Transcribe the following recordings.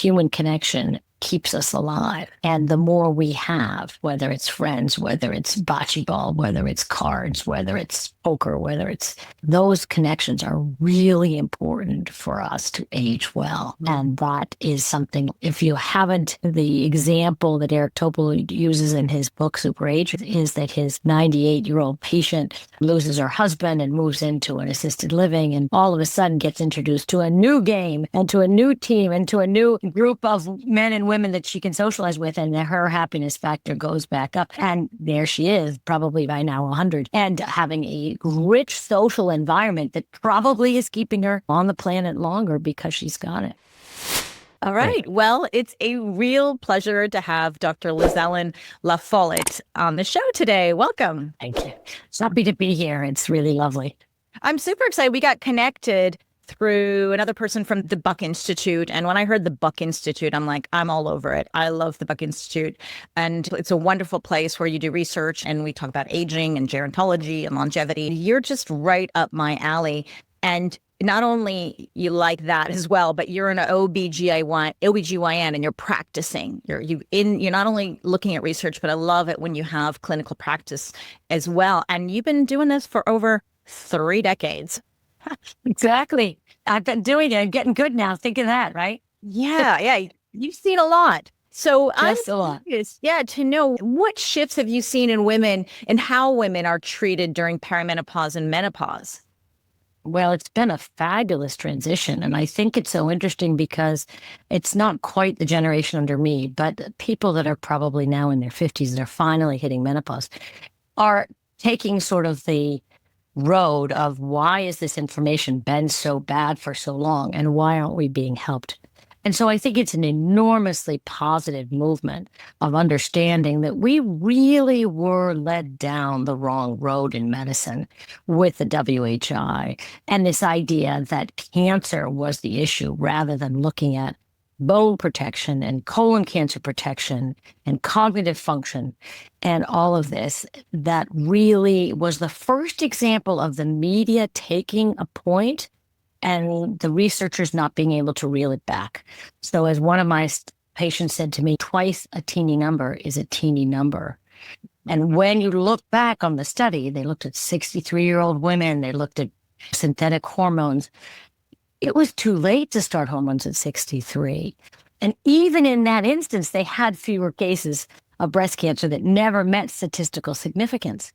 human connection keeps us alive. And the more we have, whether it's friends, whether it's bocce ball, whether it's cards, whether it's poker, whether it's those connections are really important for us to age well. And that is something, if you haven't, the example that Eric Topol uses in his book, Super Age, is that his 98-year-old patient loses her husband and moves into an assisted living and all of a sudden gets introduced to a new game and to a new team and to a new group of men and women that she can socialize with, and her happiness factor goes back up. And there she is, probably by now 100, and having a rich social environment that probably is keeping her on the planet longer because she's got it. All right. Well, it's a real pleasure to have Dr. Lizellen LaFollette on the show today. Welcome. Thank you. It's happy to be here. It's really lovely. I'm super excited. We got connected through another person from the Buck Institute. And when I heard the Buck Institute, I'm like, I'm all over it. I love the Buck Institute. And it's a wonderful place where you do research and we talk about aging and gerontology and longevity. You're just right up my alley. And not only you like that as well, but you're an OB-GYN and you're practicing. You're not only looking at research, but I love it when you have clinical practice as well. And you've been doing this for over 3 decades. Exactly. I've been doing it. I'm getting good now. Think of that, right? Yeah. You've seen a lot. So I'm a lot. curious, to know what shifts have you seen in women and how women are treated during perimenopause and menopause? Well, it's been a fabulous transition. And I think it's so interesting because it's not quite the generation under me, but people that are probably now in their 50s that are finally hitting menopause are taking sort of the road of why is this information been so bad for so long and why aren't we being helped? And so I think it's an enormously positive movement of understanding that we really were led down the wrong road in medicine with the WHI and this idea that cancer was the issue rather than looking at bone protection and colon cancer protection and cognitive function and all of this. That really was the first example of the media taking a point and the researchers not being able to reel it back. So as one of my patients said to me, twice a teeny number is a teeny number. And when you look back on the study, they looked at 63-year-old women, they looked at synthetic hormones. It was too late to start hormones at 63. And even in that instance, they had fewer cases of breast cancer that never met statistical significance.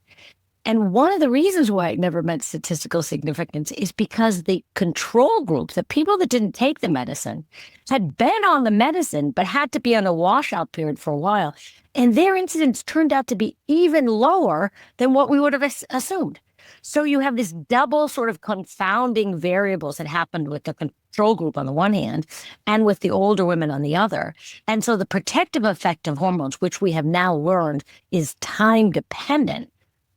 And one of the reasons why it never met statistical significance is because the control group, the people that didn't take the medicine, had been on the medicine, but had to be on a washout period for a while. And their incidence turned out to be even lower than what we would have assumed. So you have this double sort of confounding variables that happened with the control group on the one hand and with the older women on the other. And so the protective effect of hormones, which we have now learned is time dependent,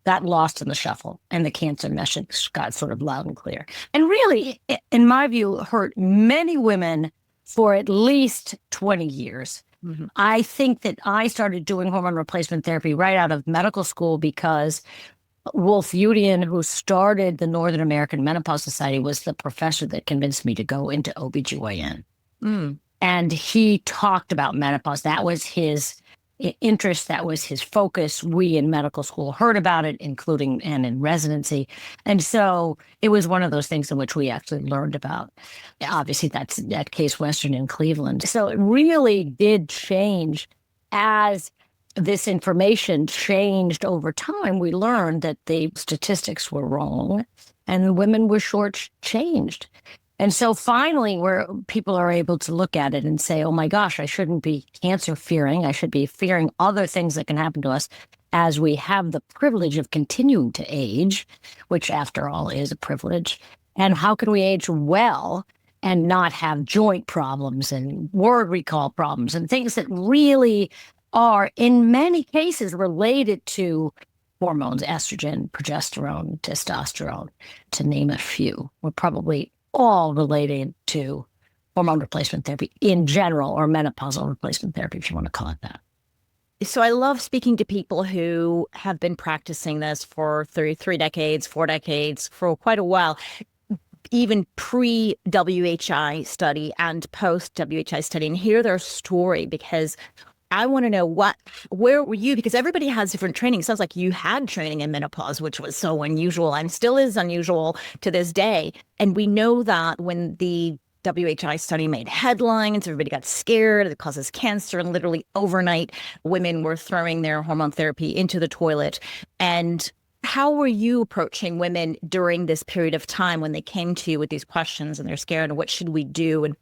got lost in the shuffle and the cancer message got sort of loud and clear. And really, in my view, hurt many women for at least 20 years. Mm-hmm. I think that I started doing hormone replacement therapy right out of medical school because Wolf Udian, who started the Northern American Menopause Society, was the professor that convinced me to go into OB-GYN. And he talked about menopause. That was his interest. That was his focus. We in medical school heard about it, including and in residency. And so it was one of those things in which we actually learned about. Obviously, that's at Case Western in Cleveland. So it really did change as this information changed over time. We learned that the statistics were wrong and women were shortchanged. And so finally, where people are able to look at it and say, oh my gosh, I shouldn't be cancer fearing. I should be fearing other things that can happen to us as we have the privilege of continuing to age, which after all is a privilege. And how can we age well and not have joint problems and word recall problems and things that really are in many cases related to hormones, estrogen, progesterone, testosterone, to name a few. We're probably all related to hormone replacement therapy in general, or menopausal replacement therapy, if you want to call it that. So I love speaking to people who have been practicing this for 3 decades, 4 decades, for quite a while. even pre-WHI study and post-WHI study, and hear their story, because I want to know where were you? Because everybody has different training. It sounds like you had training in menopause, which was so unusual and still is unusual to this day. And we know that when the WHI study made headlines, everybody got scared. It causes cancer. And literally overnight, women were throwing their hormone therapy into the toilet. And how were you approaching women during this period of time when they came to you with these questions and they're scared? And what should we do? And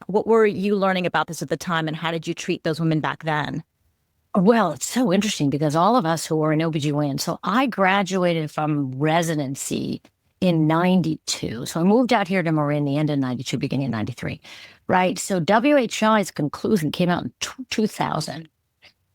what were you learning about this at the time, and how did you treat those women back then? Well, it's so interesting because all of us who were in OB-GYN, so I graduated from residency in 92. So I moved out here to Marin the end of 92, beginning of 93, right? So WHI's conclusion came out in 2000.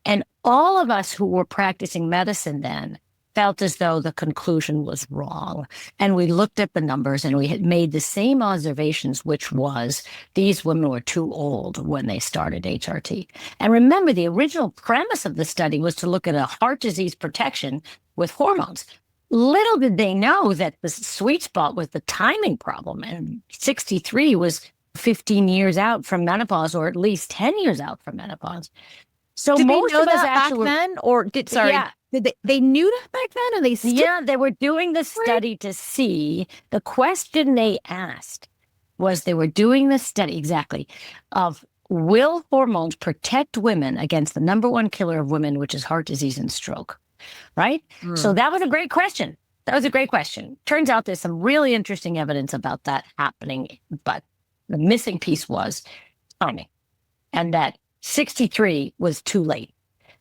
And all of us who were practicing medicine then felt as though the conclusion was wrong. And we looked at the numbers and we had made the same observations, which was these women were too old when they started HRT. And remember, the original premise of the study was to look at a heart disease protection with hormones. Little did they know that the sweet spot was the timing problem. And 63 was 15 years out from menopause, or at least 10 years out from menopause. So did most they know of us that actually back then, or yeah. did they knew that back then, and they still? Yeah, they were doing the study to see. The question they asked was, they were doing the study exactly of, will hormones protect women against the number one killer of women, which is heart disease and stroke, right? So that was a great question. That was a great question. Turns out there's some really interesting evidence about that happening, but the missing piece was timing, and that 63 was too late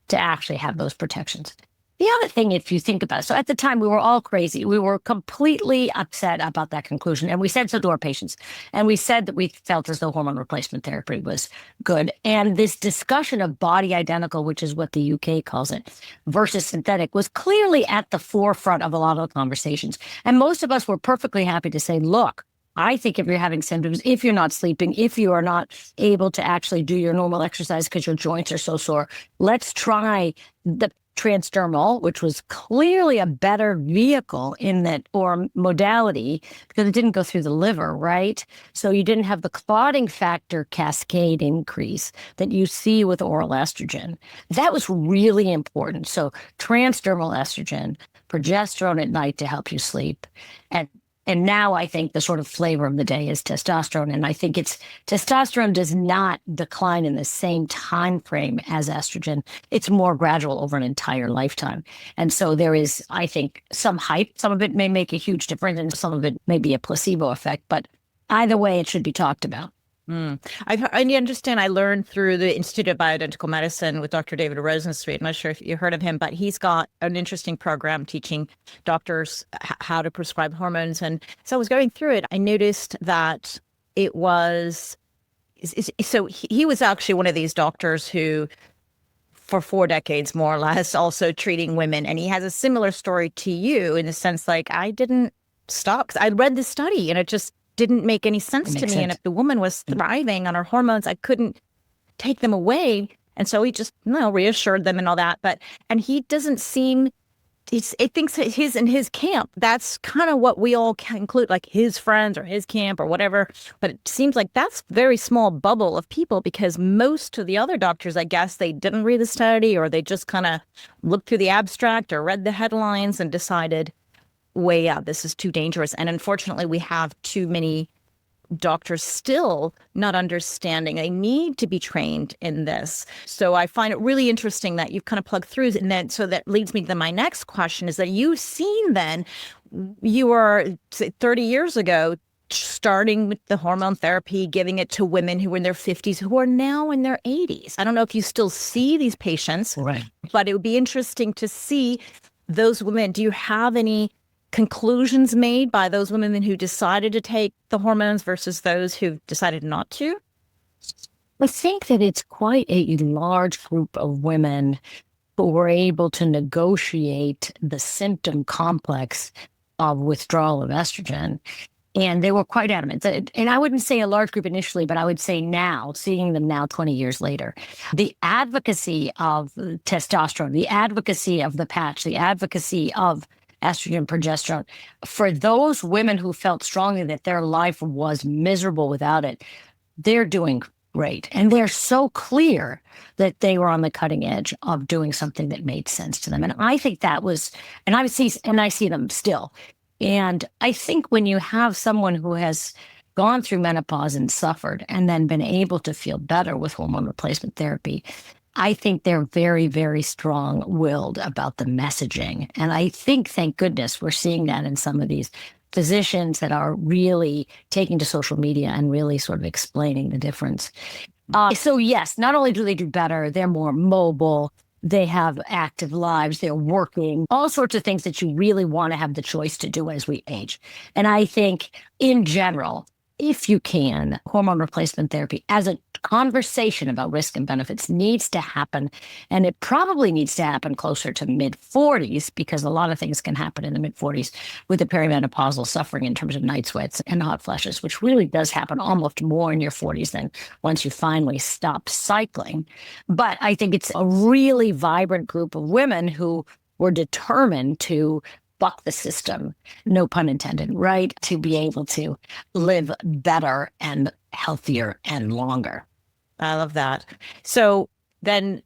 to actually have those protections. The other thing, if you think about it, so at the time we were all crazy. We were completely upset about that conclusion. And we said so to our patients. And we said that we felt as though hormone replacement therapy was good. And this discussion of body identical, which is what the UK calls it, versus synthetic, was clearly at the forefront of a lot of conversations. And most of us were perfectly happy to say, look, I think if you're having symptoms, if you're not sleeping, if you are not able to actually do your normal exercise because your joints are so sore, let's try the transdermal, which was clearly a better vehicle in that, or modality, because it didn't go through the liver, right? So you didn't have the clotting factor cascade increase that you see with oral estrogen. That was really important. So transdermal estrogen, progesterone at night to help you sleep. And now I think the sort of flavor of the day is testosterone. And I think testosterone does not decline in the same time frame as estrogen. It's more gradual over an entire lifetime. And so there is, I think, some hype. Some of it may make a huge difference, and some of it may be a placebo effect. But either way, it should be talked about. I understand. I learned through the Institute of Bioidentical Medicine with Dr. David Rosenstreet. I'm not sure if you heard of him, but he's got an interesting program teaching doctors how to prescribe hormones. And so I was going through it. I noticed that it was, so he was actually one of these doctors who, for 4 decades, more or less, also treating women. And he has a similar story to you in the sense, like, I didn't stop because I read the study and it just didn't make any sense to me. And if the woman was thriving on her hormones, I couldn't take them away. And so he just, reassured them and all that. And he doesn't seem, it thinks in his camp, that's kind of what we all conclude, like his friends or his camp or whatever. But it seems like that's a very small bubble of people, because most of the other doctors, I guess, they didn't read the study, or they just kind of looked through the abstract or read the headlines and decided, way out, this is too dangerous. And unfortunately, we have too many doctors still not understanding they need to be trained in this. So I find it really interesting that you've kind of plugged through. And then, so that leads me to my next question, is that you've seen then, you were 30 years ago, starting with the hormone therapy, giving it to women who were in their 50s, who are now in their 80s. I don't know if you still see these patients, right, but it would be interesting to see those women. Do you have any conclusions made by those women who decided to take the hormones versus those who decided not to? I think that it's quite a large group of women who were able to negotiate the symptom complex of withdrawal of estrogen. And they were quite adamant. And I wouldn't say a large group initially, but I would say now, seeing them now 20 years later, the advocacy of testosterone, the advocacy of the patch, the advocacy of estrogen, progesterone. For those women who felt strongly that their life was miserable without it, they're doing great. And they're so clear that they were on the cutting edge of doing something that made sense to them. And I think that was, and I see them still. And I think when you have someone who has gone through menopause and suffered and then been able to feel better with hormone replacement therapy, I think they're very, very strong-willed about the messaging. And I think, thank goodness, we're seeing that in some of these physicians that are really taking to social media and really sort of explaining the difference. So yes, not only do they do better, they're more mobile, they have active lives, they're working, all sorts of things that you really want to have the choice to do as we age. And I think in general, if you can, hormone replacement therapy as a conversation about risk and benefits needs to happen. And it probably needs to happen closer to mid-40s, because a lot of things can happen in the mid-40s with the perimenopausal suffering in terms of night sweats and hot flashes, which really does happen almost more in your 40s than once you finally stop cycling. But I think it's a really vibrant group of women who were determined to buck the system, no pun intended, right? To be able to live better and healthier and longer. I love that. So then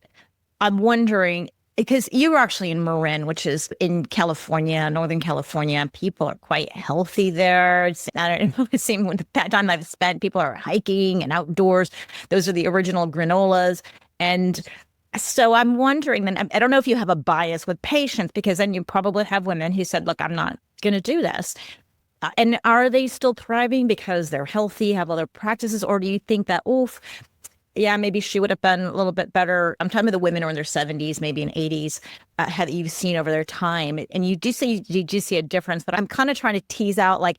I'm wondering, because you were actually in Marin, which is in California, Northern California. People are quite healthy there. I don't know, it seems the time I've spent, people are hiking and outdoors. Those are the original granolas. And so I'm wondering then, I don't know if you have a bias with patients, because then you probably have women who said, look, I'm not going to do this. And are they still thriving because they're healthy, have other practices? Or do you think that, oof, yeah, maybe she would have been a little bit better? I'm talking about the women who are in their 70s, maybe in 80s, have you've seen over their time. And you do see a difference, but I'm kind of trying to tease out, like,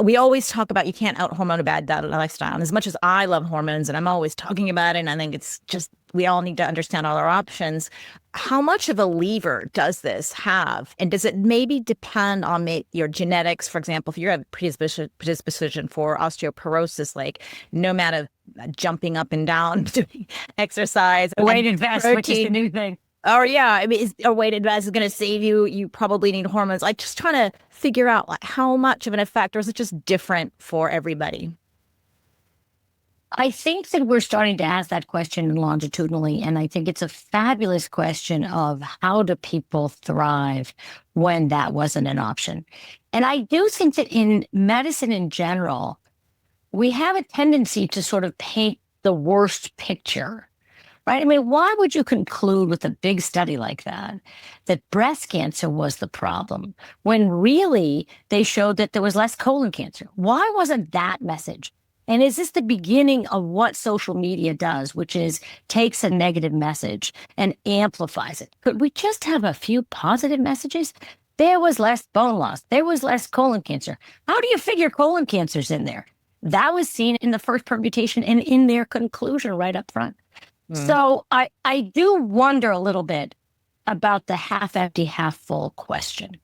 we always talk about you can't out hormone a bad lifestyle. And as much as I love hormones and I'm always talking about it, and I think it's just, we all need to understand all our options. How much of a lever does this have? And does it maybe depend on your genetics? For example, if you have predisposition for osteoporosis, like no matter jumping up and down, doing exercise, weighted vest, which is the new thing. Or yeah, I mean, a weighted vest is going to save you. You probably need hormones. Like, just trying to figure out like how much of an effect, or is it just different for everybody? I think that we're starting to ask that question longitudinally, and I think it's a fabulous question of how do people thrive when that wasn't an option. And I do think that in medicine in general, we have a tendency to sort of paint the worst picture. Right? I mean, why would you conclude with a big study like that breast cancer was the problem when really they showed that there was less colon cancer? Why wasn't that message? And is this the beginning of what social media does, which is takes a negative message and amplifies it? Could we just have a few positive messages? There was less bone loss. There was less colon cancer. How do you figure colon cancer's in there? That was seen in the first permutation and in their conclusion right up front. So I do wonder a little bit about the half empty, half full question,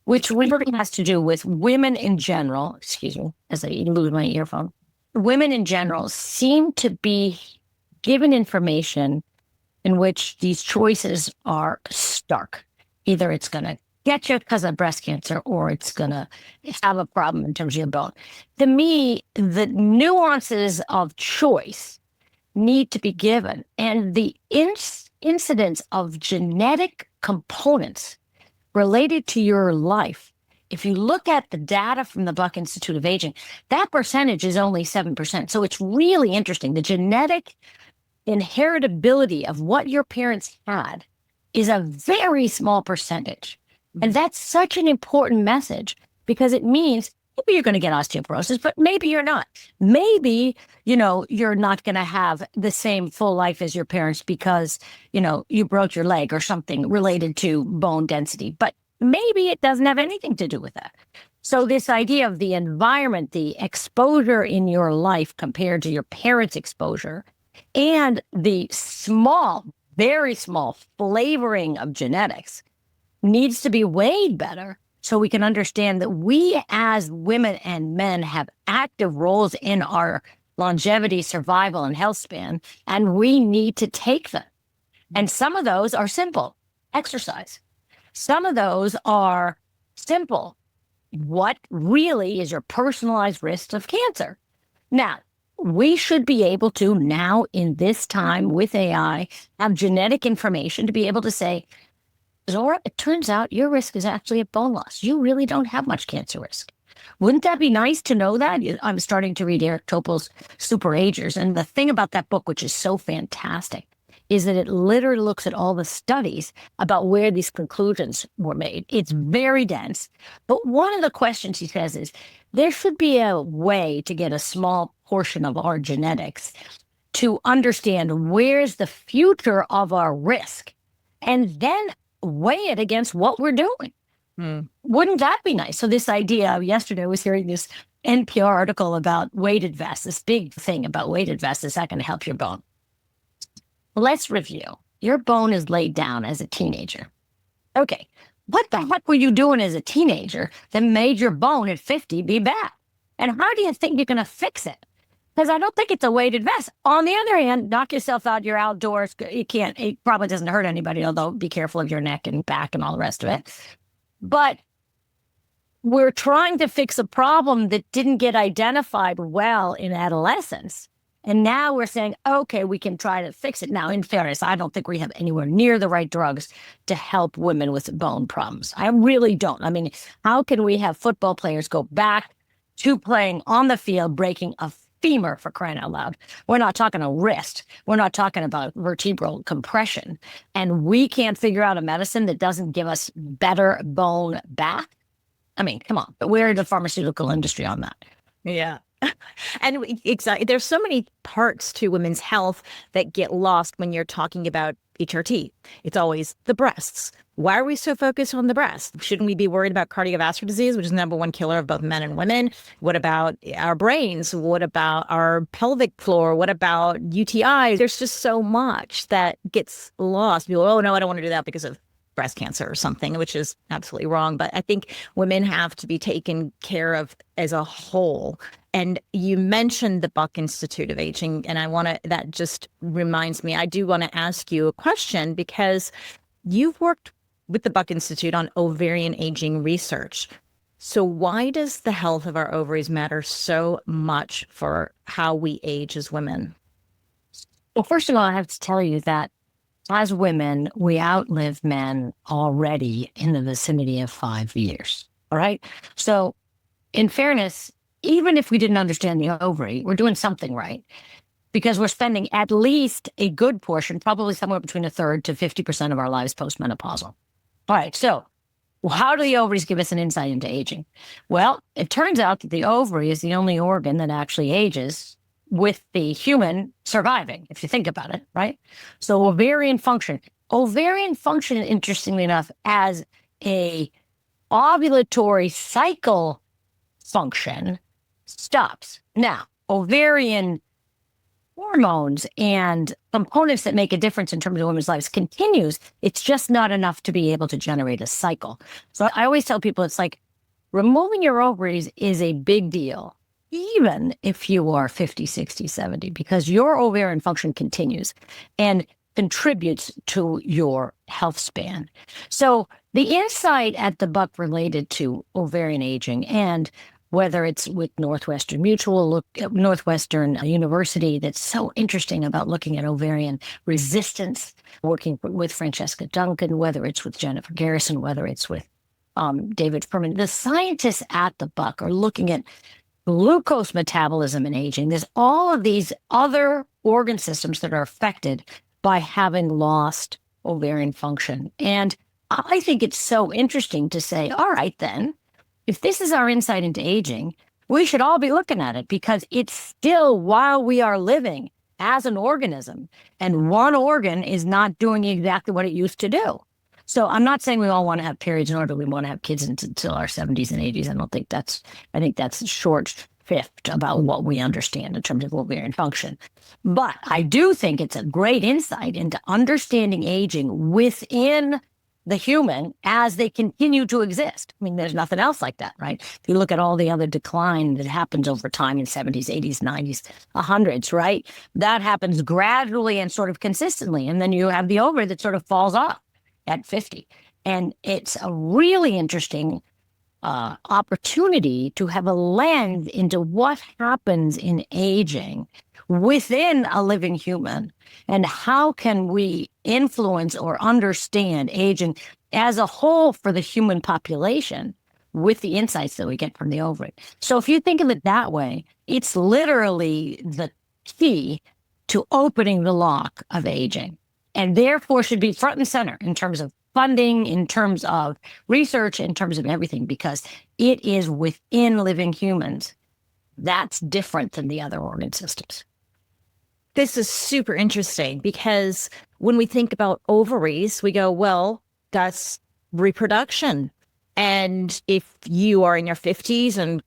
which really has to do with women in general, excuse me, as I lose my earphone. Women in general seem to be given information in which these choices are stark. Either it's going to get you because of breast cancer, or it's going to have a problem in terms of your bone. To me, the nuances of choice need to be given. And the incidence of genetic components related to your life, if you look at the data from the Buck Institute of Aging, that percentage is only 7%. So it's really interesting. The genetic inheritability of what your parents had is a very small percentage. And that's such an important message, because it means maybe you're going to get osteoporosis, but maybe you're not. Maybe, you're not going to have the same full life as your parents because, you broke your leg or something related to bone density. But maybe it doesn't have anything to do with that. So this idea of the environment, the exposure in your life compared to your parents' exposure, and the small, very small flavoring of genetics needs to be weighed better, so we can understand that we as women and men have active roles in our longevity, survival, and health span, and we need to take them. And some of those are simple: exercise. Some of those are Simple. What really is your personalized risk of cancer? Now, we should be able to now in this time with AI have genetic information to be able to say, Zora, it turns out your risk is actually at bone loss. You really don't have much cancer risk. Wouldn't that be nice to know that? I'm starting to read Eric Topol's Super Agers. And the thing about that book, which is so fantastic, is that it literally looks at all the studies about where these conclusions were made. It's very dense. But one of the questions he says is there should be a way to get a small portion of our genetics to understand where's the future of our risk and then weigh it against what we're doing. Wouldn't that be nice? So this idea, yesterday I was hearing this NPR article about weighted vests, this big thing about weighted vests. Is that going to help your bone? Let's review. Your bone is laid down as a teenager. Okay, what the heck were you doing as a teenager that made your bone at 50 be bad? And how do you think you're going to fix it? Because I don't think it's a weighted vest. On the other hand, knock yourself out, you're outdoors. It probably doesn't hurt anybody, although be careful of your neck and back and all the rest of it. But we're trying to fix a problem that didn't get identified well in adolescence. And now we're saying, okay, we can try to fix it. Now, in fairness, I don't think we have anywhere near the right drugs to help women with bone problems. I really don't. I mean, how can we have football players go back to playing on the field, breaking a femur, for crying out loud? We're not talking a wrist. We're not talking about vertebral compression. And we can't figure out a medicine that doesn't give us better bone back. I mean, come on, but we're the pharmaceutical industry on that. Yeah. And exactly, there's so many parts to women's health that get lost when you're talking about HRT. It's always the breasts. Why are we so focused on the breast? Shouldn't we be worried about cardiovascular disease, which is the number one killer of both men and women? What about our brains? What about our pelvic floor? What about UTIs? There's just so much that gets lost. People, oh no, I don't want to do that because of breast cancer or something, which is absolutely wrong. But I think women have to be taken care of as a whole. And you mentioned the Buck Institute of Aging, and that just reminds me, I do want to ask you a question because you've worked with the Buck Institute on ovarian aging research. So why does the health of our ovaries matter so much for how we age as women? Well, first of all, I have to tell you that as women, we outlive men already in the vicinity of 5 years. All right. So in fairness, even if we didn't understand the ovary, we're doing something right because we're spending at least a good portion, probably somewhere between a third to 50% of our lives postmenopausal. All right. So how do the ovaries give us an insight into aging? Well, it turns out that the ovary is the only organ that actually ages with the human surviving, if you think about it, right? So ovarian function, interestingly enough, as a ovulatory cycle function stops. Now, ovarian hormones and components that make a difference in terms of women's lives continues. It's just not enough to be able to generate a cycle. So I always tell people it's like removing your ovaries is a big deal, even if you are 50, 60, 70, because your ovarian function continues and contributes to your health span. So the insight at the Buck related to ovarian aging, and whether it's with Northwestern University, that's so interesting about looking at ovarian resistance, working with Francesca Duncan, whether it's with Jennifer Garrison, whether it's with David Furman. The scientists at the Buck are looking at glucose metabolism and aging. There's all of these other organ systems that are affected by having lost ovarian function. And I think it's so interesting to say, all right, then, if this is our insight into aging, we should all be looking at it because it's still while we are living as an organism and one organ is not doing exactly what it used to do. So I'm not saying we all want to have periods nor do we want to have kids until our 70s and 80s. I think that's short-fifth about what we understand in terms of ovarian function. But I do think it's a great insight into understanding aging within the human as they continue to exist. I mean, there's nothing else like that, right? If you look at all the other decline that happens over time in 70s, 80s, 90s, 100s, right? That happens gradually and sort of consistently. And then you have the ovary that sort of falls off at 50. And it's a really interesting opportunity to have a lens into what happens in aging within a living human, and how can we influence or understand aging as a whole for the human population with the insights that we get from the ovary. So if you think of it that way, it's literally the key to opening the lock of aging, and therefore should be front and center in terms of funding, in terms of research, in terms of everything, because it is within living humans. That's different than the other organ systems. This is super interesting because when we think about ovaries, we go, well, that's reproduction. And if you are in your 50s and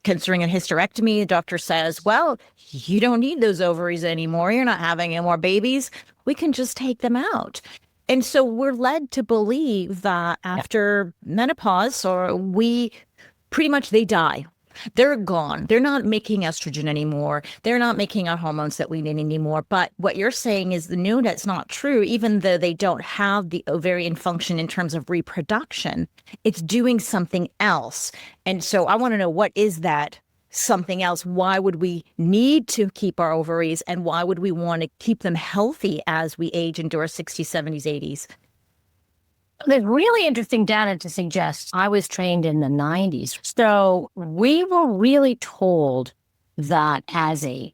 considering a hysterectomy, the doctor says, well, you don't need those ovaries anymore. You're not having any more babies. We can just take them out. And so we're led to believe that after menopause, or pretty much they die. They're gone. They're not making estrogen anymore. They're not making our hormones that we need anymore. But what you're saying is no, that's not true. Even though they don't have the ovarian function in terms of reproduction, it's doing something else. And so I want to know, what is that something else? Why would we need to keep our ovaries, and why would we want to keep them healthy as we age into our 60s, 70s, 80s? There's really interesting data to suggest. I was trained in the 90s. So we were really told that as a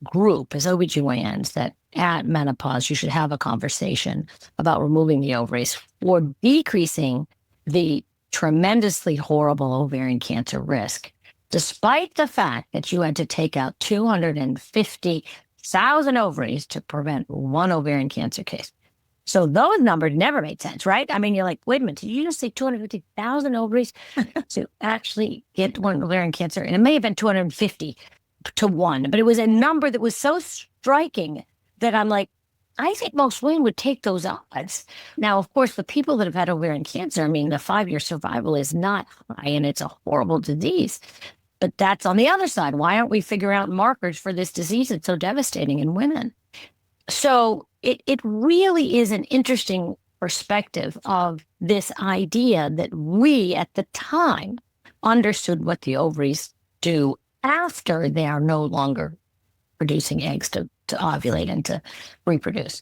group, as OB-GYNs, that at menopause, you should have a conversation about removing the ovaries or decreasing the tremendously horrible ovarian cancer risk, despite the fact that you had to take out 250,000 ovaries to prevent one ovarian cancer case. So those numbers never made sense, right? I mean, you're like, wait a minute, did you just say 250,000 ovaries to actually get one ovarian cancer? And it may have been 250 to 1, but it was a number that was so striking that I'm like, I think most women would take those odds. Now, of course, the people that have had ovarian cancer, I mean, the 5-year survival is not high, and it's a horrible disease. But that's on the other side. Why aren't we figuring out markers for this disease that's so devastating in women? So it really is an interesting perspective of this idea that we at the time understood what the ovaries do after they are no longer producing eggs to ovulate and to reproduce.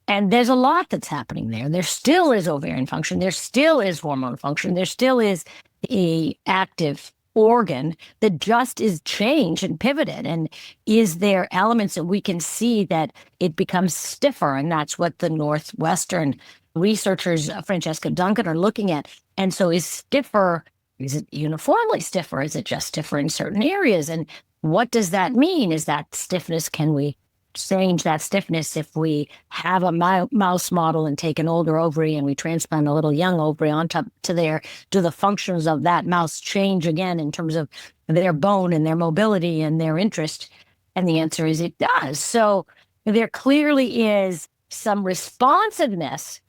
And there's a lot that's happening there. There still is ovarian function. There still is hormone function. There still is a active organ that just is changed and pivoted. And is there elements that we can see that it becomes stiffer? And that's what the Northwestern researchers, Francesca Duncan, are looking at. And so is it uniformly stiffer? Is it just stiffer in certain areas? And what does that mean? Is that stiffness, can we change that stiffness if we have a mouse model and take an older ovary and we transplant a little young ovary on top to there? Do the functions of that mouse change again in terms of their bone and their mobility and their interest? And the answer is it does. So there clearly is some responsiveness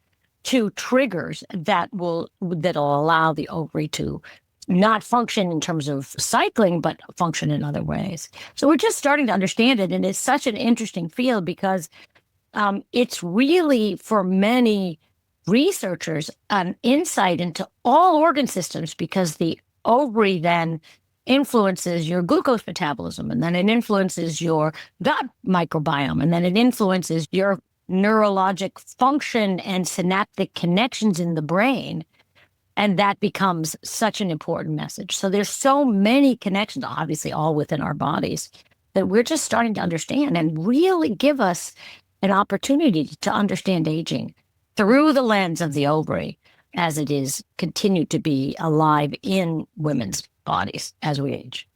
to triggers that'll allow the ovary to not function in terms of cycling, but function in other ways. So we're just starting to understand it. And it's such an interesting field because it's really, for many researchers, an insight into all organ systems, because the ovary then influences your glucose metabolism, and then it influences your gut microbiome, and then it influences your neurologic function and synaptic connections in the brain. And that becomes such an important message. So there's so many connections, obviously all within our bodies, that we're just starting to understand and really give us an opportunity to understand aging through the lens of the ovary, as it is continued to be alive in women's bodies as we age.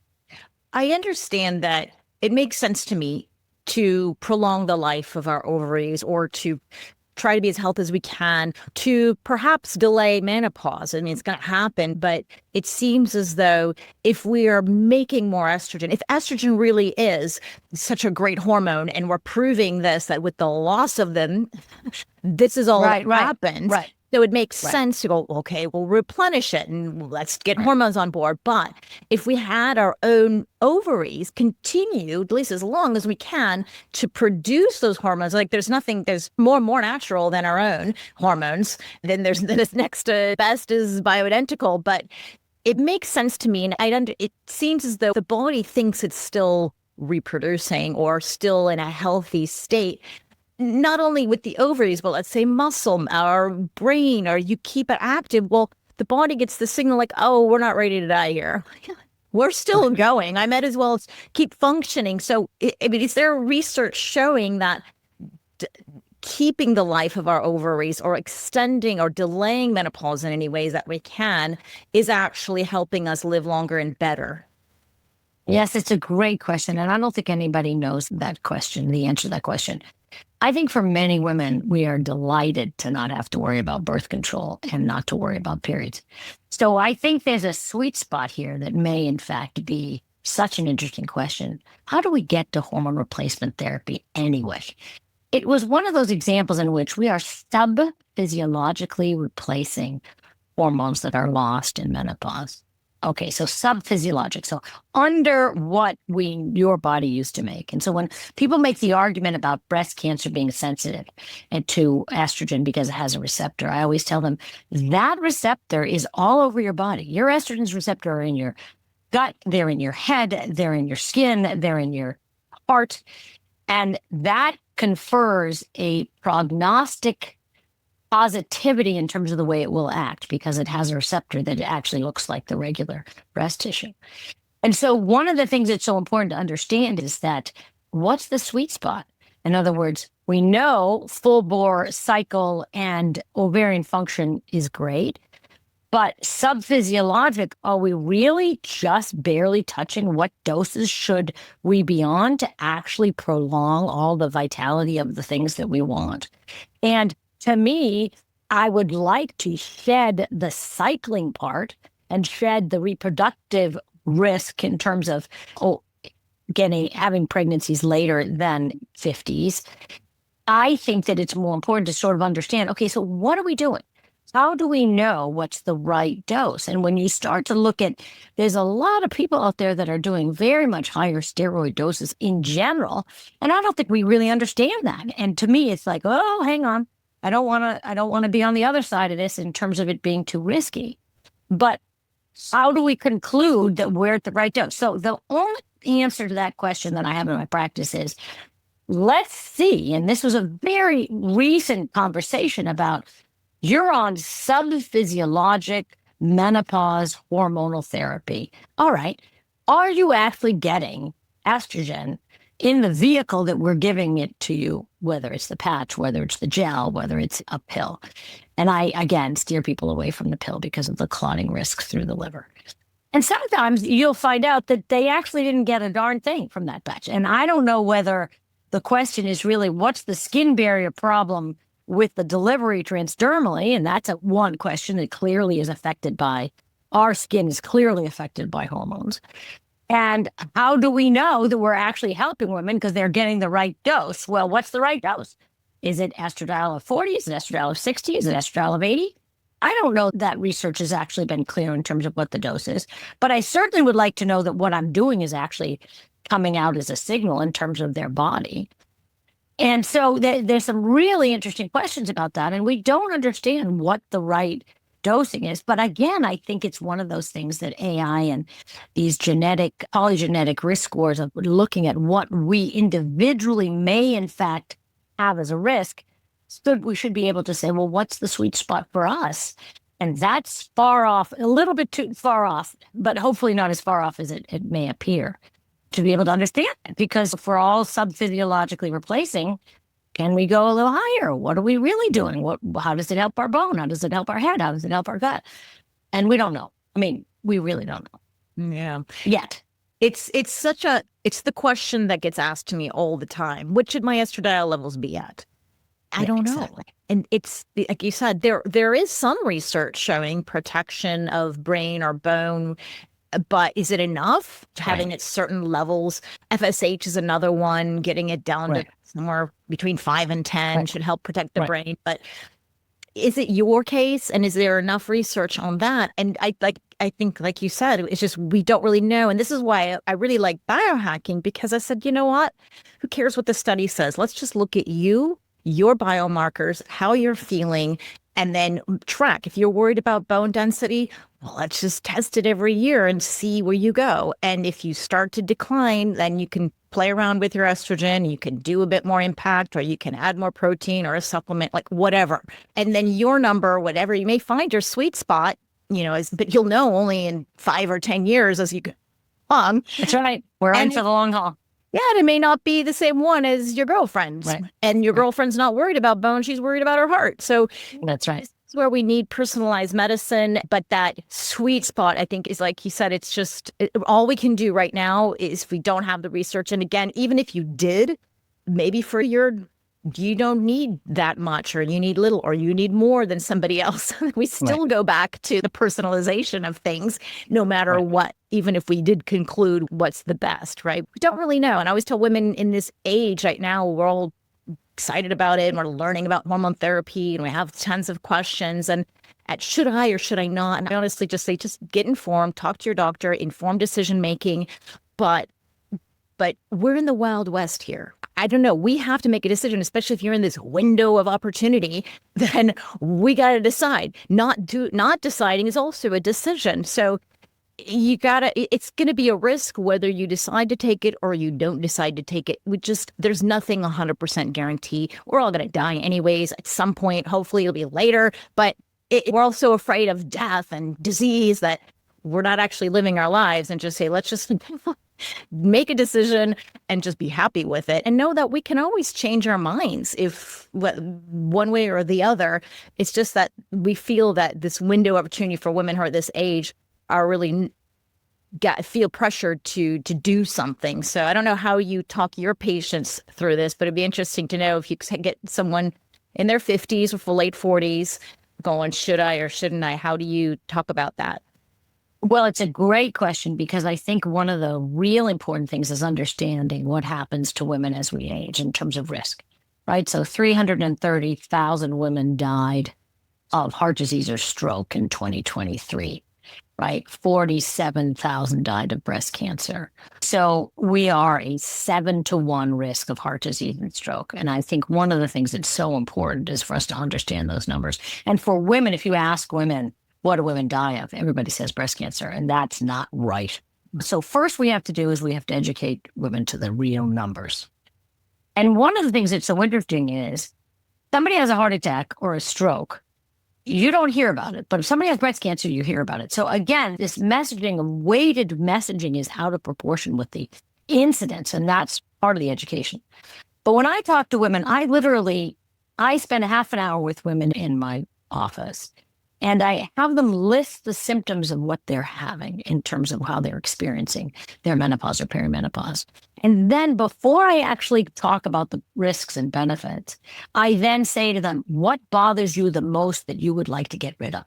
I understand that it makes sense to me to prolong the life of our ovaries, or to try to be as healthy as we can, to perhaps delay menopause. I mean, it's going to happen, but it seems as though if we are making more estrogen, if estrogen really is such a great hormone, and we're proving this, that with the loss of them, this is all that happens. Right. So it makes Right. sense to go, okay, we'll replenish it and let's get hormones on board. But if we had our own ovaries continue, at least as long as we can, to produce those hormones, like there's more natural than our own hormones. Then this next best is bioidentical. But it makes sense to me. And it seems as though the body thinks it's still reproducing or still in a healthy state, not only with the ovaries, but let's say muscle or brain, or you keep it active. Well, the body gets the signal like, oh, we're not ready to die here. We're still going. I might as well keep functioning. So, I mean, is there research showing that keeping the life of our ovaries or extending or delaying menopause in any ways that we can is actually helping us live longer and better? Yes, it's a great question. And I don't think anybody knows that question, the answer to that question. I think for many women, we are delighted to not have to worry about birth control and not to worry about periods. So I think there's a sweet spot here that may, in fact, be such an interesting question. How do we get to hormone replacement therapy anyway? It was one of those examples in which we are sub-physiologically replacing hormones that are lost in menopause. Okay, so sub-physiologic, so under what your body used to make. And so when people make the argument about breast cancer being sensitive and to estrogen because it has a receptor, I always tell them that receptor is all over your body. Your estrogen's receptor are in your gut, they're in your head, they're in your skin, they're in your heart, and that confers a prognostic positivity in terms of the way it will act because it has a receptor that actually looks like the regular breast tissue. And so one of the things that's so important to understand is that what's the sweet spot? In other words, we know full bore cycle and ovarian function is great, but sub-physiologic, are we really just barely touching? What doses should we be on to actually prolong all the vitality of the things that we want? And to me, I would like to shed the cycling part and shed the reproductive risk in terms of having pregnancies later than 50s. I think that it's more important to sort of understand, okay, so what are we doing? How do we know what's the right dose? And when you start to look at, there's a lot of people out there that are doing very much higher steroid doses in general. And I don't think we really understand that. And to me, it's like, oh, hang on. I don't want to be on the other side of this in terms of it being too risky. But how do we conclude that we're at the right dose? So the only answer to that question that I have in my practice is, let's see. And this was a very recent conversation about you're on sub-physiologic menopause hormonal therapy. All right. Are you actually getting estrogen in the vehicle that we're giving it to you, whether it's the patch, whether it's the gel, whether it's a pill? And I, again, steer people away from the pill because of the clotting risks through the liver. And sometimes you'll find out that they actually didn't get a darn thing from that patch. And I don't know whether the question is really what's the skin barrier problem with the delivery transdermally. And that's one question that clearly is affected by, our skin is clearly affected by hormones. And how do we know that we're actually helping women because they're getting the right dose? Well, what's the right dose? Is it estradiol of 40? Is it estradiol of 60? Is it estradiol of 80? I don't know that research has actually been clear in terms of what the dose is, but I certainly would like to know that what I'm doing is actually coming out as a signal in terms of their body. And so there's some really interesting questions about that. And we don't understand what the right dosing is. But again, I think it's one of those things that AI and these polygenetic risk scores of looking at what we individually may in fact have as a risk, so we should be able to say, well, what's the sweet spot for us? And that's far off, a little bit too far off, but hopefully not as far off as it may appear, to be able to understand it. Because if we're all sub-physiologically replacing, can we go a little higher? What are we really doing? How does it help our bone? How does it help our head? How does it help our gut? And we don't know. I mean, we really don't know. Yeah. Yet. It's the question that gets asked to me all the time. What should my estradiol levels be at? I don't know. Exactly. And it's like you said, there is some research showing protection of brain or bone, but is it enough? Having it certain levels? FSH is another one. Getting it down to somewhere between 5 and 10 should help protect the brain. But is it your case? And is there enough research on that? And I think, like you said, it's just, we don't really know. And this is why I really like biohacking, because I said, you know what? Who cares what the study says? Let's just look at you, your biomarkers, how you're feeling, and then track. If you're worried about bone density, well, let's just test it every year and see where you go. And if you start to decline, then you can play around with your estrogen. You can do a bit more impact, or you can add more protein or a supplement, like whatever. And then your number, whatever, you may find your sweet spot, but you'll know only in 5 or 10 years as you go on. That's right. We're in for the long haul. Yeah, and it may not be the same one as your girlfriend's. Right. And your girlfriend's not worried about bone. She's worried about her heart. So that's right. This is where we need personalized medicine. But that sweet spot, I think, is like you said, it's just all we can do right now is if we don't have the research. And again, even if you did, maybe you don't need that much, or you need little, or you need more than somebody else. We still go back to the personalization of things, no matter what, even if we did conclude what's the best, right? We don't really know. And I always tell women in this age right now, we're all excited about it, and we're learning about hormone therapy, and we have tons of questions. And should I or should I not? And I honestly just say, just get informed, talk to your doctor, informed decision making. But we're in the Wild West here. I don't know. We have to make a decision, especially if you're in this window of opportunity, then we got to decide. Not deciding is also a decision. So it's going to be a risk whether you decide to take it or you don't decide to take it. There's nothing 100% guarantee. We're all going to die anyways at some point. Hopefully it'll be later, but we're also afraid of death and disease that we're not actually living our lives, and just say, let's just make a decision and just be happy with it, and know that we can always change our minds if one way or the other. It's just that we feel that this window of opportunity for women who are at this age are really feel pressured to do something. So I don't know how you talk your patients through this, but it'd be interesting to know if you get someone in their 50s or late 40s going, should I or shouldn't I? How do you talk about that? Well, it's a great question, because I think one of the real important things is understanding what happens to women as we age in terms of risk, right? So 330,000 women died of heart disease or stroke in 2023, right? 47,000 died of breast cancer. So we are a 7-to-1 risk of heart disease and stroke. And I think one of the things that's so important is for us to understand those numbers. And for women, if you ask women, what do women die of? Everybody says breast cancer, and that's not right. So first we have to do is we have to educate women to the real numbers. And one of the things that's so interesting is somebody has a heart attack or a stroke, you don't hear about it. But if somebody has breast cancer, you hear about it. So again, this messaging, weighted messaging, is out of proportion with the incidence, and that's part of the education. But when I talk to women, I spend a half an hour with women in my office, and I have them list the symptoms of what they're having in terms of how they're experiencing their menopause or perimenopause. And then before I actually talk about the risks and benefits, I then say to them, what bothers you the most that you would like to get rid of?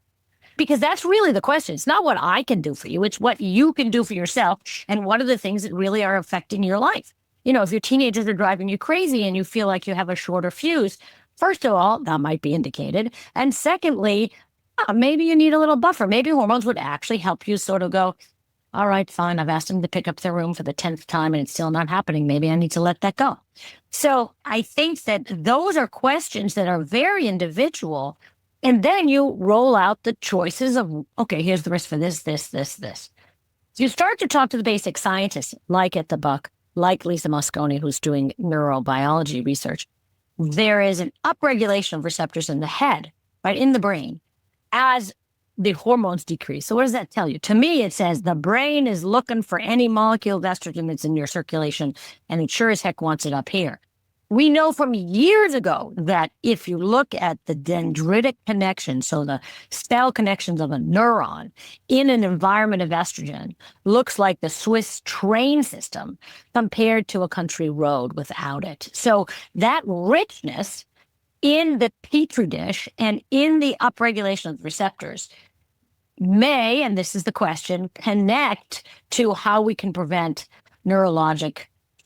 Because that's really the question. It's not what I can do for you. It's what you can do for yourself. And what are the things that really are affecting your life? If your teenagers are driving you crazy and you feel like you have a shorter fuse, first of all, that might be indicated. And secondly, maybe you need a little buffer. Maybe hormones would actually help you sort of go, all right, fine, I've asked them to pick up their room for the 10th time and it's still not happening. Maybe I need to let that go. So I think that those are questions that are very individual. And then you roll out the choices of, okay, here's the risk for this, this, this, this. So you start to talk to the basic scientists, like at the Buck, like Lisa Mosconi, who's doing neurobiology research. There is an upregulation of receptors in the head, right, in the brain, as the hormones decrease. So what does that tell you? To me, it says the brain is looking for any molecule of estrogen that's in your circulation, and it sure as heck wants it up here. We know from years ago that if you look at the dendritic connection, so the cell connections of a neuron in an environment of estrogen, looks like the Swiss train system compared to a country road without it. So that richness in the petri dish and in the upregulation of the receptors may, and this is the question, connect to how we can prevent neurologic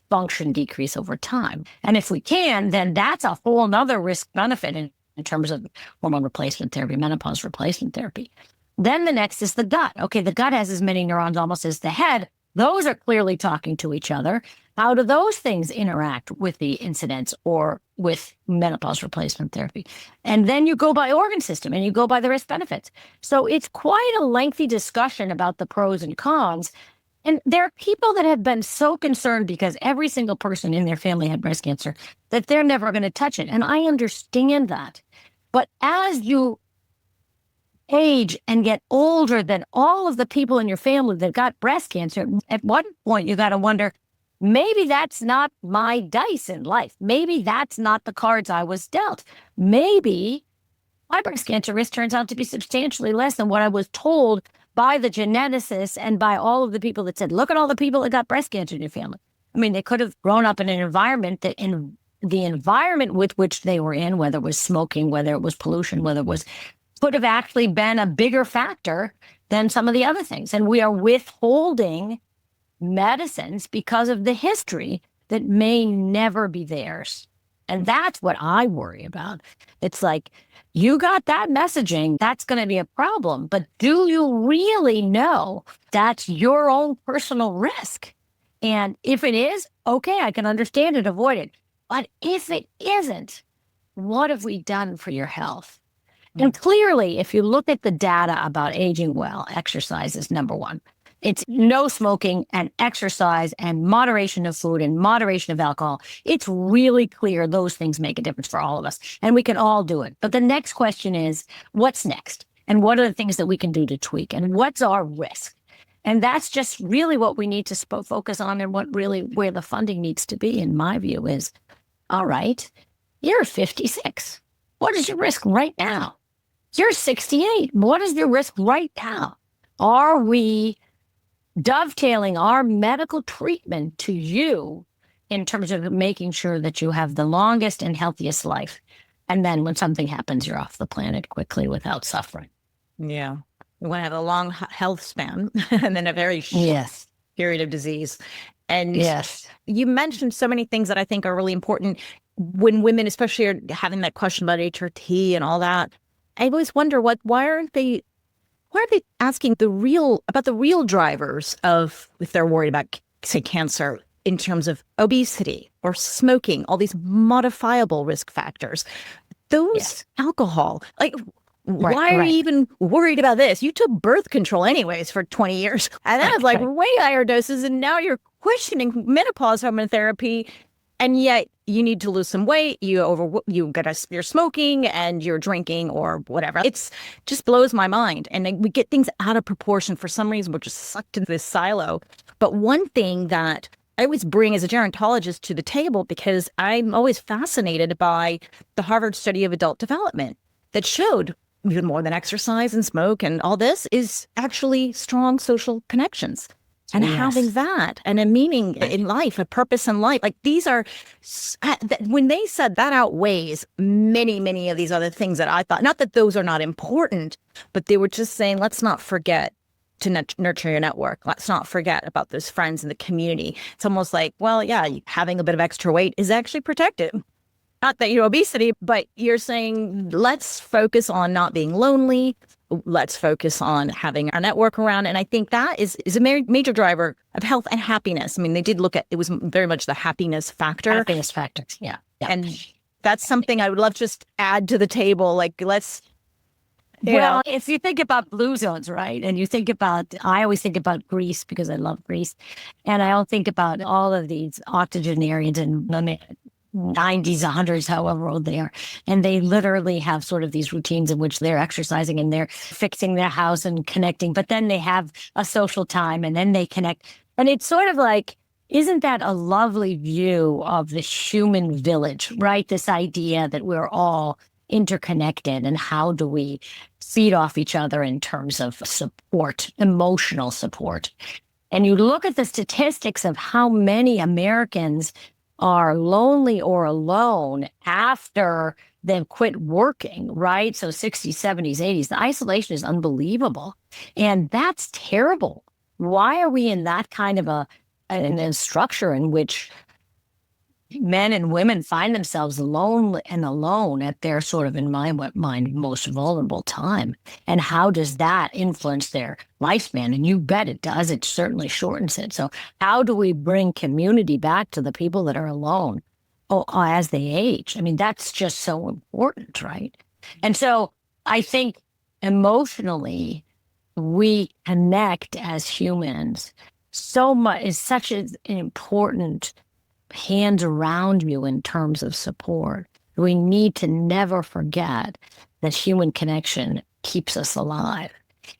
function decrease over time. And if we can, then that's a whole nother risk benefit in in terms of hormone replacement therapy, menopause replacement therapy. Then the next is the gut. Okay, the gut has as many neurons almost as the head. Those are clearly talking to each other. How do those things interact with the incidence or with menopause replacement therapy? And then you go by organ system and you go by the risk benefits. So it's quite a lengthy discussion about the pros and cons. And there are people that have been so concerned because every single person in their family had breast cancer that they're never going to touch it. And I understand that. But as you age and get older than all of the people in your family that got breast cancer, at one point you got to wonder, maybe that's not my dice in life. Maybe that's not the cards I was dealt. Maybe my breast cancer risk turns out to be substantially less than what I was told by the geneticists and by all of the people that said, look at all the people that got breast cancer in your family. I mean, they could have grown up in an environment that in the environment with which they were in, whether it was smoking, whether it was pollution, whether it was, could have actually been a bigger factor than some of the other things. And we are withholding medicines because of the history that may never be theirs. And that's what I worry about. It's like, you got that messaging, that's going to be a problem. But do you really know that's your own personal risk? And if it is, okay, I can understand it, avoid it. But if it isn't, what have we done for your health? And clearly, if you look at the data about aging well, exercise is number one. It's no smoking and exercise and moderation of food and moderation of alcohol. It's really clear those things make a difference for all of us, and we can all do it. But the next question is, what's next? And what are the things that we can do to tweak? And what's our risk? And that's just really what we need to focus on, and what really where the funding needs to be, in my view, is, all right, you're 56. What is your risk right now? You're 68. What is your risk right now? Are we dovetailing our medical treatment to you in terms of making sure that you have the longest and healthiest life? And then when something happens, you're off the planet quickly without suffering. Yeah. We want to have a long health span and then a very short period of disease. And you mentioned so many things that I think are really important when women, especially, are having that question about HRT and all that. I always wonder, why are they asking about the real drivers of, if they're worried about, say, cancer, in terms of obesity or smoking, all these modifiable risk factors, those alcohol, like, why are you even worried about this? You took birth control anyways for 20 years, and that was like way higher doses, and now you're questioning menopause hormone therapy, and yet you need to lose some weight. You're smoking and you're drinking or whatever. It's just blows my mind. And then we get things out of proportion for some reason. We're just sucked into this silo. But one thing that I always bring as a gerontologist to the table, because I'm always fascinated by the Harvard study of adult development that showed even more than exercise and smoke and all this is actually strong social connections. And having that and a meaning in life, a purpose in life, like these are, when they said that outweighs many, many of these other things that I thought, not that those are not important, but they were just saying, let's not forget to nurture your network. Let's not forget about those friends in the community. It's almost like, well, yeah, having a bit of extra weight is actually protective. Not that you're obesity, but you're saying, let's focus on not being lonely. Let's focus on having our network around. And I think that is a major driver of health and happiness. I mean, they did look at, it was very much the happiness factor. Happiness factors, yeah. And that's something I would love to just add to the table. Like, let's, well, if you think about blue zones, right? And you think about, I always think about Greece because I love Greece. And I don't think about all of these octogenarians and 90s, 100s, however old they are. And they literally have sort of these routines in which they're exercising and they're fixing their house and connecting. But then they have a social time and then they connect. And it's sort of like, isn't that a lovely view of the human village, right? This idea that we're all interconnected, and how do we feed off each other in terms of support, emotional support. And you look at the statistics of how many Americans are lonely or alone after they've quit working, right? So 60s, 70s, 80s, the isolation is unbelievable. And that's terrible. Why are we in that kind of a structure in which men and women find themselves lonely and alone at their sort of, in my mind, most vulnerable time. And how does that influence their lifespan? And you bet it does. It certainly shortens it. So how do we bring community back to the people that are alone, as they age? I mean, that's just so important, right? And so I think emotionally, we connect as humans so much. Is such an important hands around you in terms of support. We need to never forget that human connection keeps us alive.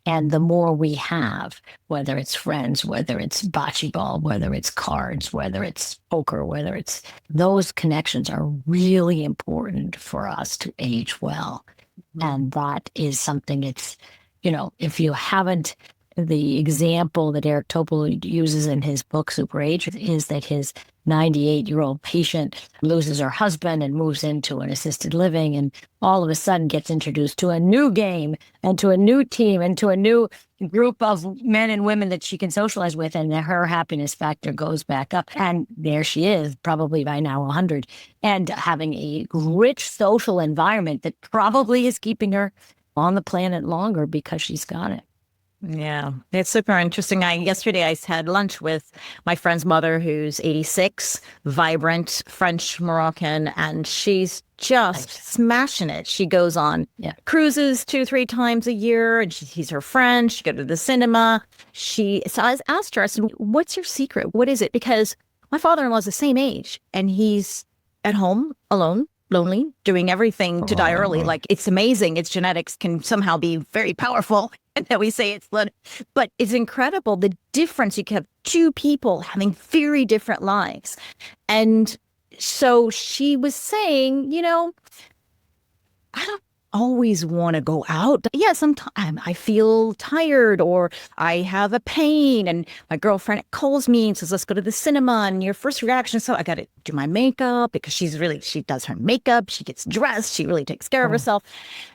And the more we have, whether it's friends, whether it's bocce ball, whether it's cards, whether it's poker, whether it's, those connections are really important for us to age well. And that is something, it's, if you haven't, the example that Eric Topol uses in his book, Super Age, is that his 98-year-old patient loses her husband and moves into an assisted living, and all of a sudden gets introduced to a new game and to a new team and to a new group of men and women that she can socialize with, and her happiness factor goes back up. And there she is, probably by now 100, and having a rich social environment that probably is keeping her on the planet longer because she's got it. Yeah, it's super interesting. Yesterday I had lunch with my friend's mother, who's 86, vibrant French Moroccan, and she's just smashing it. She goes on cruises 2-3 times a year, and he's her friend. She go to the cinema. So I asked her, I said, "What's your secret? What is it?" Because my father-in-law's the same age, and he's at home alone, lonely, doing everything to die early. Like, it's amazing. Its genetics can somehow be very powerful. And that we say but it's incredible the difference. You can have two people having very different lives. And so she was saying, I don't always want to go out. Yeah, sometimes I feel tired or I have a pain, and my girlfriend calls me and says, "Let's go to the cinema." And your first reaction, so I got to do my makeup, because she does her makeup, she gets dressed, she really takes care of herself.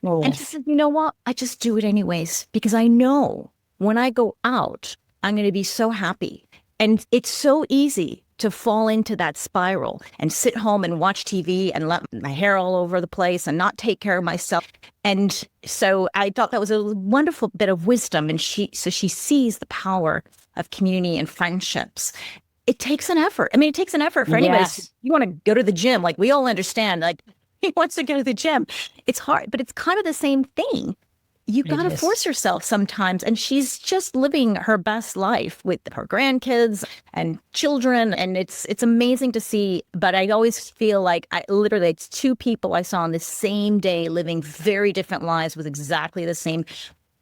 And she said, "You know what? I just do it anyways, because I know when I go out, I'm going to be so happy." And it's so easy to fall into that spiral and sit home and watch TV and let my hair all over the place and not take care of myself. And so I thought that was a wonderful bit of wisdom. And she sees the power of community and friendships. It takes an effort. I mean, it takes an effort for anybody. Yes. You want to go to the gym. Like, we all understand, like, he wants to go to the gym. It's hard, but it's kind of the same thing. You got to force yourself sometimes. And she's just living her best life with her grandkids and children. And it's amazing to see. But I always feel like it's two people I saw on the same day living very different lives with exactly the same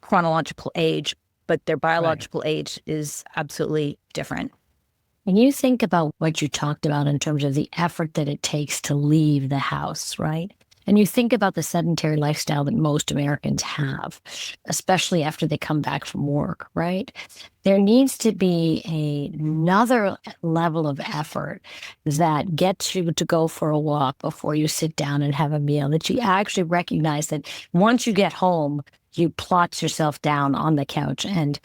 chronological age, but their biological age is absolutely different. And you think about what you talked about in terms of the effort that it takes to leave the house, right? And you think about the sedentary lifestyle that most Americans have, especially after they come back from work, right? There needs to be another level of effort that gets you to go for a walk before you sit down and have a meal, that you actually recognize that once you get home, you plot yourself down on the couch, and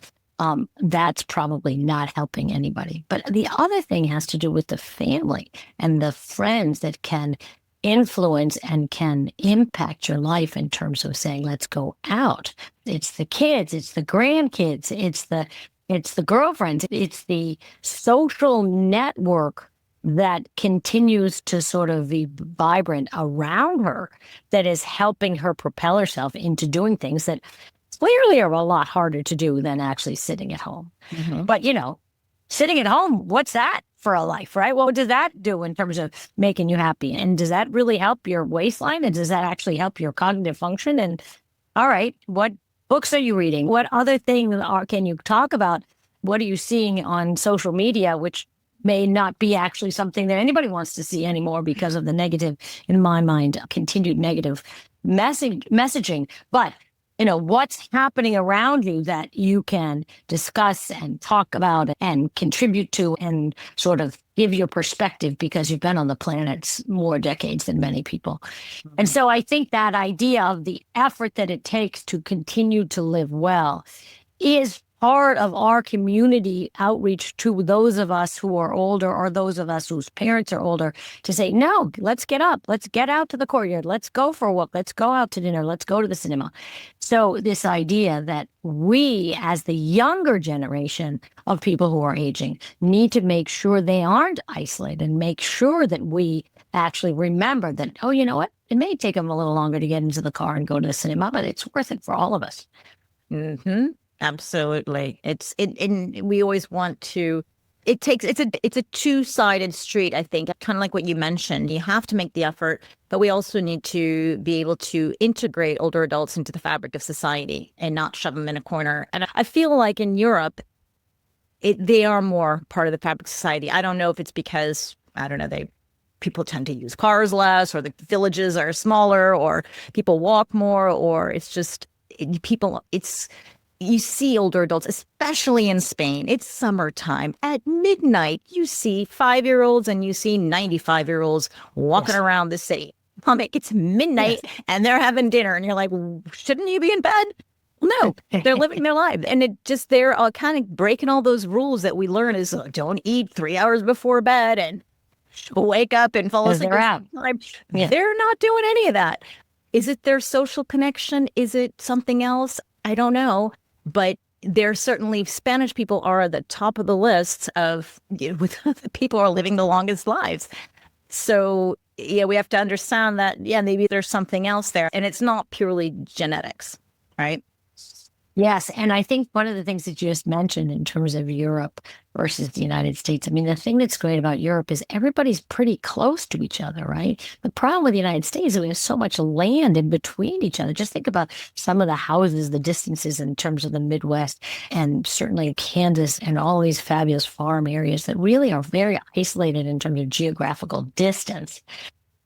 that's probably not helping anybody. But the other thing has to do with the family and the friends that can influence and can impact your life in terms of saying, let's go out. It's the kids, it's the grandkids, it's the girlfriends, it's the social network that continues to sort of be vibrant around her, that is helping her propel herself into doing things that clearly are a lot harder to do than actually sitting at home. Mm-hmm. But, sitting at home, what's that for a life, right? What does that do in terms of making you happy? And does that really help your waistline? And does that actually help your cognitive function? And all right, what books are you reading? What other things can you talk about? What are you seeing on social media, which may not be actually something that anybody wants to see anymore because of the negative, in my mind, continued negative messaging. But what's happening around you that you can discuss and talk about and contribute to and sort of give your perspective, because you've been on the planet more decades than many people. Mm-hmm. And so I think that idea of the effort that it takes to continue to live well is part of our community outreach to those of us who are older or those of us whose parents are older to say, no, let's get up. Let's get out to the courtyard. Let's go for a walk. Let's go out to dinner. Let's go to the cinema. So this idea that we, as the younger generation of people who are aging, need to make sure they aren't isolated and make sure that we actually remember that, oh, you know what? It may take them a little longer to get into the car and go to the cinema, but it's worth it for all of us. Mm-hmm. Absolutely. And we always want to, it's a two-sided street, I think, kind of like what you mentioned. You have to make the effort, but we also need to be able to integrate older adults into the fabric of society and not shove them in a corner. And I feel like in Europe, they are more part of the fabric of society. I don't know if it's because, I don't know, people tend to use cars less, or the villages are smaller, or people walk more, or it's just you see older adults, especially in Spain. It's summertime. At midnight, you see 5-year-olds and you see 95-year-olds walking around the city. It's midnight and they're having dinner, and you're like, shouldn't you be in bed? No, they're living their lives. And they're kind of breaking all those rules that we learn is don't eat 3 hours before bed and wake up and fall asleep. They're not doing any of that. Is it their social connection? Is it something else? I don't know. But there's certainly, Spanish people are at the top of the list of with the people who are living the longest lives. So yeah, we have to understand that, maybe there's something else there, and it's not purely genetics, right? Yes. And I think one of the things that you just mentioned in terms of Europe versus the United States, I mean, the thing that's great about Europe is everybody's pretty close to each other, right? The problem with the United States is we have so much land in between each other. Just think about some of the houses, the distances in terms of the Midwest, and certainly Kansas and all these fabulous farm areas that really are very isolated in terms of geographical distance.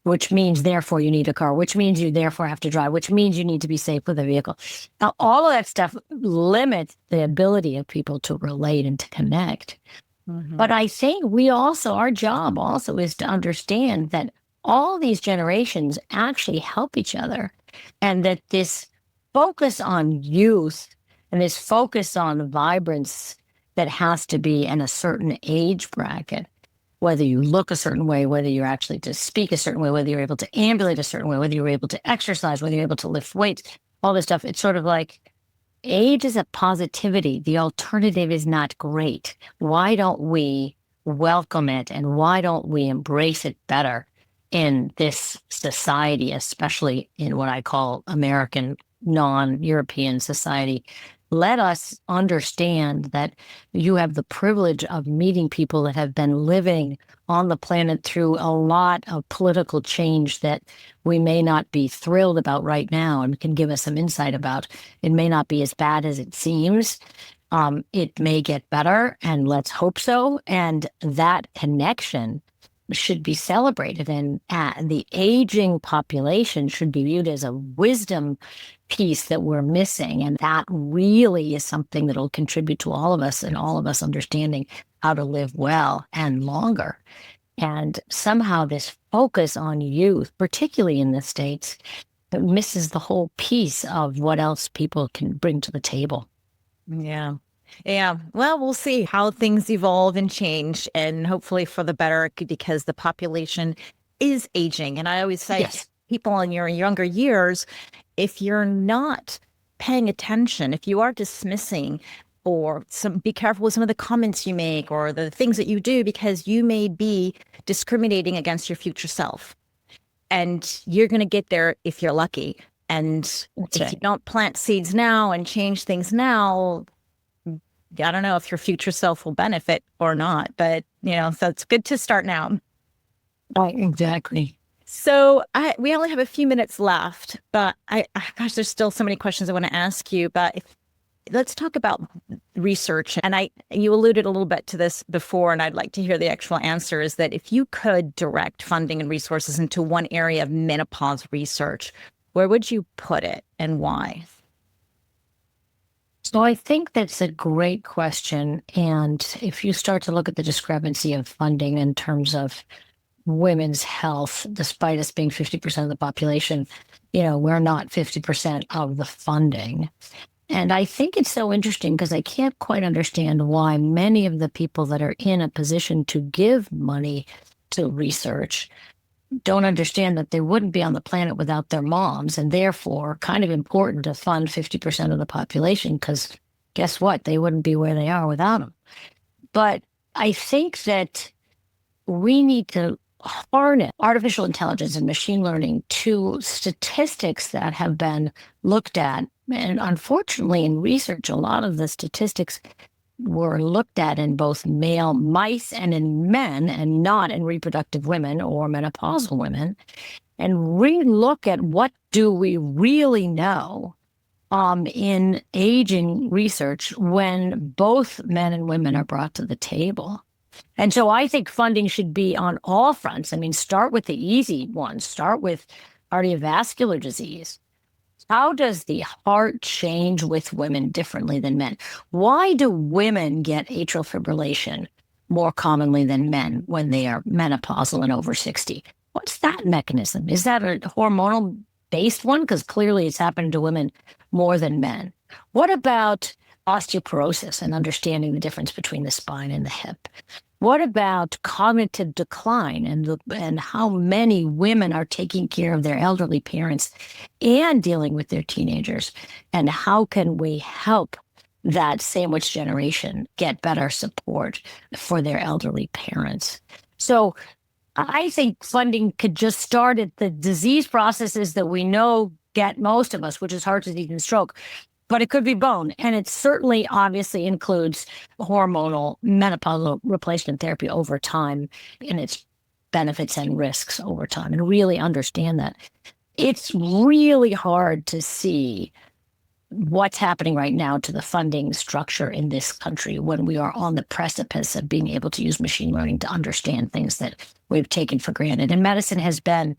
Which means, therefore, you need a car, which means you therefore have to drive, which means you need to be safe with a vehicle. Now, all of that stuff limits the ability of people to relate and to connect. Mm-hmm. But I think our job also is to understand that all these generations actually help each other, and that this focus on youth and this focus on vibrance that has to be in a certain age bracket, whether you look a certain way, whether you're actually to speak a certain way, whether you're able to ambulate a certain way, whether you're able to exercise, whether you're able to lift weights, all this stuff. It's sort of like age is a positivity. The alternative is not great. Why don't we welcome it, and why don't we embrace it better in this society, especially in what I call American non-European society? Let us understand that you have the privilege of meeting people that have been living on the planet through a lot of political change that we may not be thrilled about right now, and can give us some insight about. It may not be as bad as it seems. It may get better, and let's hope so. And that connection should be celebrated, and the aging population should be viewed as a wisdom piece that we're missing. And that really is something that will contribute to all of us, and all of us understanding how to live well and longer. And somehow this focus on youth, particularly in the States, misses the whole piece of what else people can bring to the table. Yeah. Yeah. Well, we'll see how things evolve and change, and hopefully for the better, because the population is aging. And I always say, people in your younger years, if you're not paying attention, if you are dismissing, or be careful with some of the comments you make or the things that you do, because you may be discriminating against your future self. And you're going to get there if you're lucky. And if you don't plant seeds now and change things now, I don't know if your future self will benefit or not, but so it's good to start now. Right, exactly. So we only have a few minutes left, but gosh, there's still so many questions I want to ask you. But let's talk about research. And you alluded a little bit to this before, and I'd like to hear the actual answer. Is that if you could direct funding and resources into one area of menopause research, where would you put it and why? So I think that's a great question. And if you start to look at the discrepancy of funding in terms of women's health, despite us being 50% of the population, we're not 50% of the funding. And I think it's so interesting because I can't quite understand why many of the people that are in a position to give money to research don't understand that they wouldn't be on the planet without their moms, and therefore kind of important to fund 50% of the population, because guess what? They wouldn't be where they are without them. But I think that we need to harness artificial intelligence and machine learning to statistics that have been looked at. And unfortunately, in research, a lot of the statistics were looked at in both male mice and in men, and not in reproductive women or menopausal women, and re-look at what do we really know in aging research when both men and women are brought to the table. And so I think funding should be on all fronts. I mean, start with the easy ones. Start with cardiovascular disease. How does the heart change with women differently than men? Why do women get atrial fibrillation more commonly than men when they are menopausal and over 60? What's that mechanism? Is that a hormonal based one? Because clearly it's happened to women more than men. What about osteoporosis and understanding the difference between the spine and the hip? What about cognitive decline and how many women are taking care of their elderly parents and dealing with their teenagers? And how can we help that sandwich generation get better support for their elderly parents? So I think funding could just start at the disease processes that we know get most of us, which is heart disease and stroke. But it could be bone. And it certainly obviously includes hormonal menopausal replacement therapy over time and its benefits and risks over time, and really understand that. It's really hard to see what's happening right now to the funding structure in this country when we are on the precipice of being able to use machine learning to understand things that we've taken for granted. And medicine has been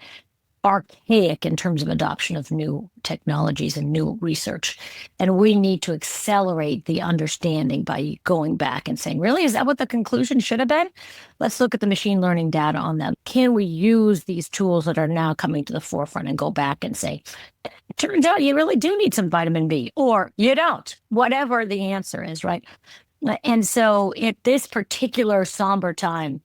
archaic in terms of adoption of new technologies and new research. And we need to accelerate the understanding by going back and saying, really, is that what the conclusion should have been? Let's look at the machine learning data on that. Can we use these tools that are now coming to the forefront and go back and say, it turns out you really do need some vitamin B, or you don't, whatever the answer is, right? And so at this particular somber time,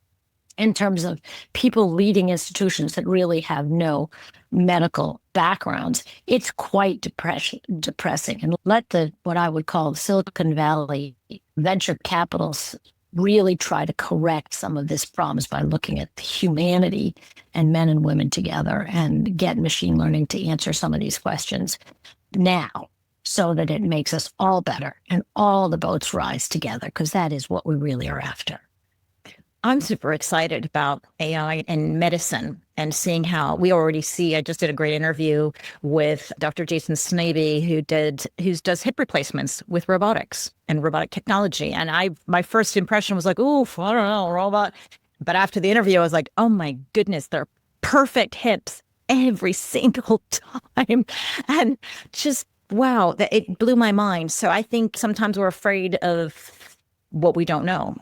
in terms of people leading institutions that really have no medical backgrounds, it's quite depressing. And let what I would call Silicon Valley venture capitalists really try to correct some of these problems by looking at humanity and men and women together, and get machine learning to answer some of these questions now, so that it makes us all better and all the boats rise together, because that is what we really are after. I'm super excited about AI and medicine, and seeing how we already see. I just did a great interview with Dr. Jason Snaby, who does hip replacements with robotics and robotic technology. And my first impression was like, oof, I don't know, robot. But after the interview, I was like, oh my goodness, they're perfect hips every single time. And just, wow, it blew my mind. So I think sometimes we're afraid of what we don't know.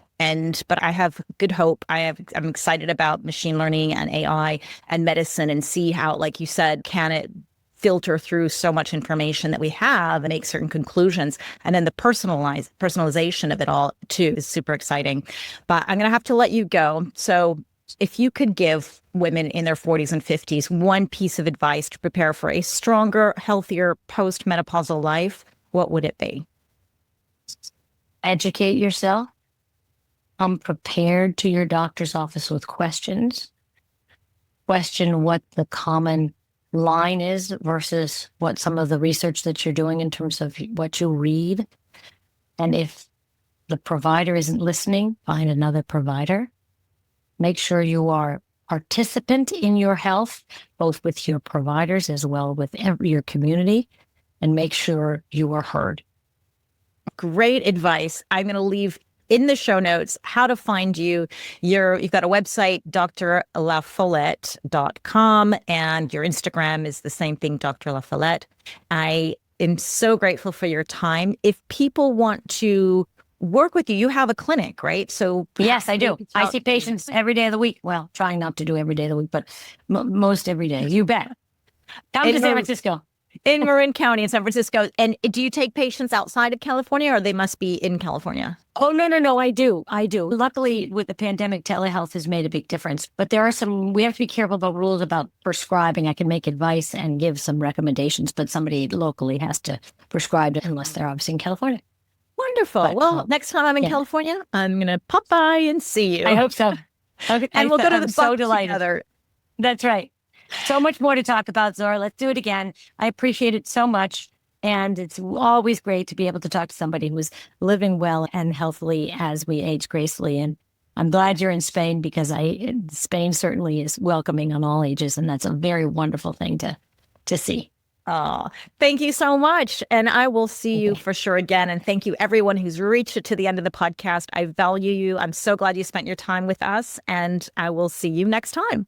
But I have good hope. I'm excited about machine learning and AI and medicine, and see how, like you said, can it filter through so much information that we have and make certain conclusions. And then the personalization of it all too is super exciting. But I'm going to have to let you go. So if you could give women in their 40s and 50s one piece of advice to prepare for a stronger, healthier post-menopausal life, what would it be? Educate yourself. Come prepared to your doctor's office with questions. Question what the common line is versus what some of the research that you're doing in terms of what you read. And if the provider isn't listening, find another provider. Make sure you are participant in your health, both with your providers as well with your community, and make sure you are heard. Great advice. I'm going to leave in the show notes how to find you. You've got a website, drlafollette.com, and your Instagram is the same thing, Dr. LaFollette. I am so grateful for your time. If people want to work with you, you have a clinic, right? So yes, I do. I see patients every day of the week. Well, trying not to do every day of the week, but most every day. You bet. Come to San Francisco. in Marin County in San Francisco. And do you take patients outside of California, or they must be in California? Oh, no. I do. Luckily, with the pandemic, telehealth has made a big difference. But there are we have to be careful about rules about prescribing. I can make advice and give some recommendations, but somebody locally has to prescribe it unless they're obviously in California. Wonderful. But, well, next time I'm in California, I'm going to pop by and see you. I hope so. Okay, and we'll go to the so delighted. together. That's right. So much more to talk about, Zora. Let's do it again. I appreciate it so much. And it's always great to be able to talk to somebody who's living well and healthily as we age gracefully. And I'm glad you're in Spain, because Spain certainly is welcoming on all ages. And that's a very wonderful thing to see. Oh, thank you so much. And I will see you for sure again. And thank you, everyone who's reached it to the end of the podcast. I value you. I'm so glad you spent your time with us. And I will see you next time.